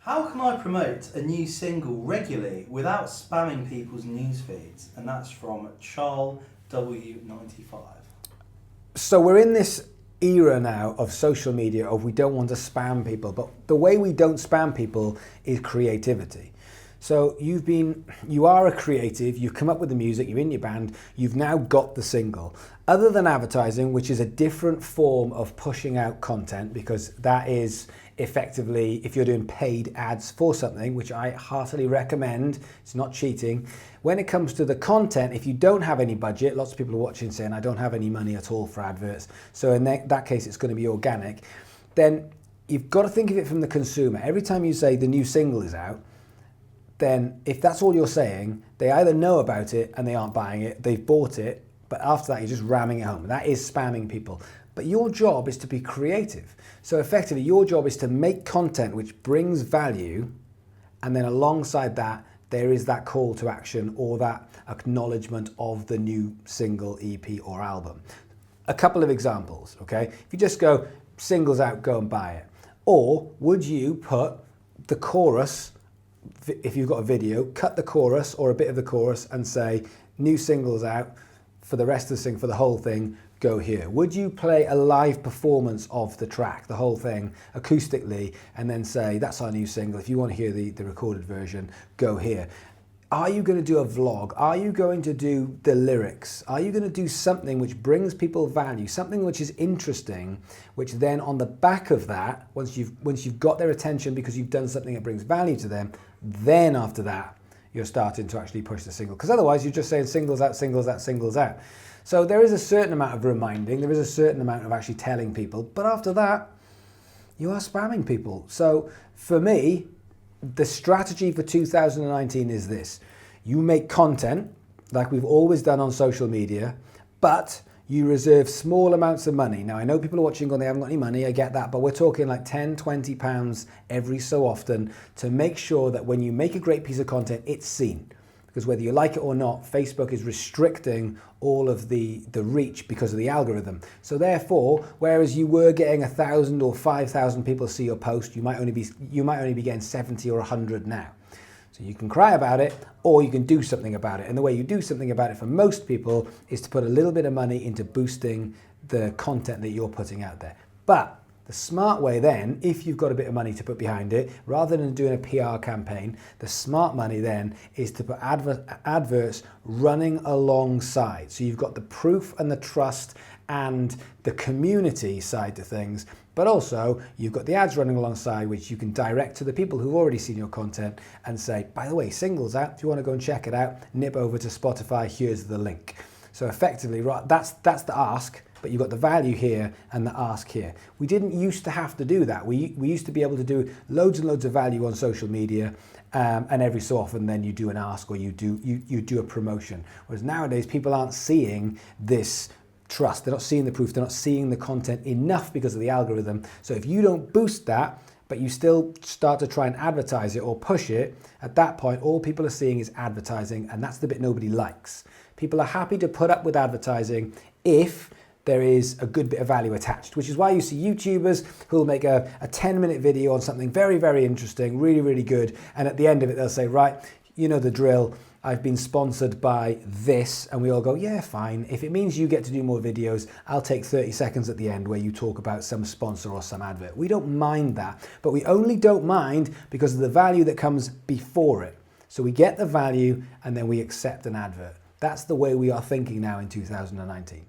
How can I promote a new single regularly without spamming people's news feeds? And that's from Charles W95. So we're in this era now of social media of we don't want to spam people, but the way we don't spam people is creativity. So you are a creative, you've come up with the music, you're in your band, you've now got the single. Other than advertising, which is a different form of pushing out content, because that is effectively, if you're doing paid ads for something, which I heartily recommend, it's not cheating. When it comes to the content, if you don't have any budget, lots of people are watching saying, I don't have any money at all for adverts. So in that case, it's going to be organic. Then you've got to think of it from the consumer. Every time you say the new single is out, then if that's all you're saying, they either know about it and they aren't buying it, they've bought it, but after that you're just ramming it home. That is spamming people. But your job is to be creative. So effectively your job is to make content which brings value, and then alongside that there is that call to action or that acknowledgement of the new single, EP or album. A couple of examples, okay? If you just go, singles out, go and buy it. Or would you put the chorus, if you've got a video, cut the chorus or a bit of the chorus and say, new singles out, for the rest of the thing, for the whole thing, go here. Would you play a live performance of the track, the whole thing, acoustically, and then say, that's our new single, if you want to hear the recorded version, go here? Are you going to do a vlog? Are you going to do the lyrics? Are you going to do something which brings people value, something which is interesting, which then on the back of that, once you've got their attention because you've done something that brings value to them, then after that, you're starting to actually push the single. Because otherwise you're just saying singles out, singles out, singles out. So there is a certain amount of reminding, there is a certain amount of actually telling people, but after that, you are spamming people. So for me, the strategy for 2019 is this. You make content like we've always done on social media, but you reserve small amounts of money. Now I know people are watching and they haven't got any money, I get that, but we're talking like 10, 20 pounds every so often to make sure that when you make a great piece of content, it's seen. Because whether you like it or not, Facebook is restricting all of the reach because of the algorithm. So therefore, whereas you were getting 1,000 or 5,000 people see your post, you might only be getting 70 or 100 now. So you can cry about it, or you can do something about it. And the way you do something about it for most people is to put a little bit of money into boosting the content that you're putting out there. But the smart way then, if you've got a bit of money to put behind it, rather than doing a PR campaign, the smart money then is to put adverts running alongside. So you've got the proof and the trust and the community side to things, but also you've got the ads running alongside, which you can direct to the people who've already seen your content and say, by the way, singles out, if you want to go and check it out, nip over to Spotify, here's the link. So effectively, right, that's the ask, but you've got the value here and the ask here. We didn't used to have to do that. We used to be able to do loads and loads of value on social media, and every so often then you do an ask or you do a promotion. Whereas nowadays people aren't seeing this trust, they're not seeing the proof, they're not seeing the content enough because of the algorithm. So if you don't boost that, but you still start to try and advertise it or push it, at that point all people are seeing is advertising, and that's the bit nobody likes. People are happy to put up with advertising if there is a good bit of value attached, which is why you see YouTubers who'll make a 10-minute video on something very, very interesting, really, really good, and at the end of it they'll say, right, you know the drill, I've been sponsored by this, and we all go, yeah, fine. If it means you get to do more videos, I'll take 30 seconds at the end where you talk about some sponsor or some advert. We don't mind that, but we only don't mind because of the value that comes before it. So we get the value and then we accept an advert. That's the way we are thinking now in 2019.